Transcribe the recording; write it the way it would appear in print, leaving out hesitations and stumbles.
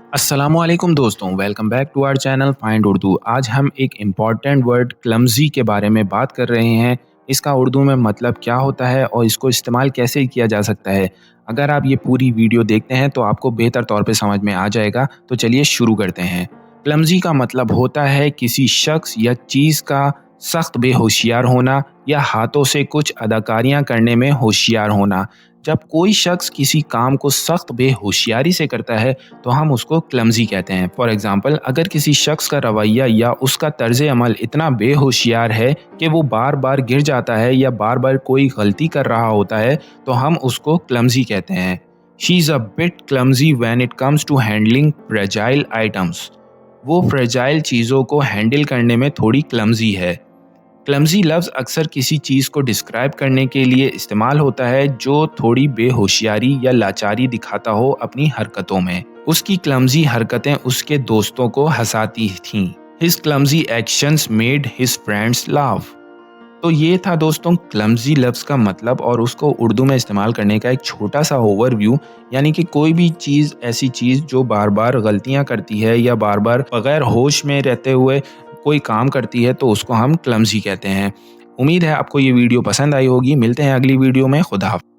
अस्सलामुअलैकुम दोस्तों, welcome back to our channel find Urdu. आज हम एक इम्पॉर्टेंट वर्ड क्लमज़ी के बारे में बात कर रहे हैं। इसका उर्दू में मतलब क्या होता है और इसको इस्तेमाल कैसे किया जा सकता है। अगर आप ये पूरी वीडियो देखते हैं तो आपको बेहतर तौर पे समझ में आ जाएगा। तो चलिए शुरू करते हैं। क्लमज़ी का मतलब होता है किसी शख्स या चीज़ का सख्त बेहोशियार होना या हाथों से कुछ अदाकारियाँ करने में होशियार होना। जब कोई शख्स किसी काम को सख्त बेहोशियारी से करता है तो हम उसको क्लमज़ी कहते हैं। फॉर एग्ज़ाम्पल, अगर किसी शख्स का रवैया या उसका तर्ज़ अमल इतना बेहोशियार है कि वो बार बार गिर जाता है या बार बार कोई गलती कर रहा होता है तो हम उसको क्लमज़ी कहते हैं। She is a bit clumsy when it comes to handling fragile items. वो फ्रेजाइल चीज़ों को हैंडल करने में थोड़ी क्लमज़ी है। क्लमज़ी लफ्ज़ अक्सर किसी चीज़ को डिस्क्राइब करने के लिए इस्तेमाल होता है जो थोड़ी बेहोशियारी या लाचारी दिखाता हो अपनी हरकतों में। उसकी क्लमज़ी हरकतें उसके दोस्तों को हंसाती थीं। His clumsy actions made his friends laugh. तो ये था दोस्तों क्लमज़ी लफ्ज़ का मतलब और उसको उर्दू में इस्तेमाल करने का एक छोटा सा ओवरव्यू। यानी कि कोई भी चीज़, ऐसी चीज़ जो बार बार गलतियाँ करती है या बार बार बग़ैर होश में रहते हुए कोई काम करती है तो उसको हम क्लमज़ी कहते हैं। उम्मीद है आपको ये वीडियो पसंद आई होगी। मिलते हैं अगली वीडियो में। खुदा हाफ़िज़।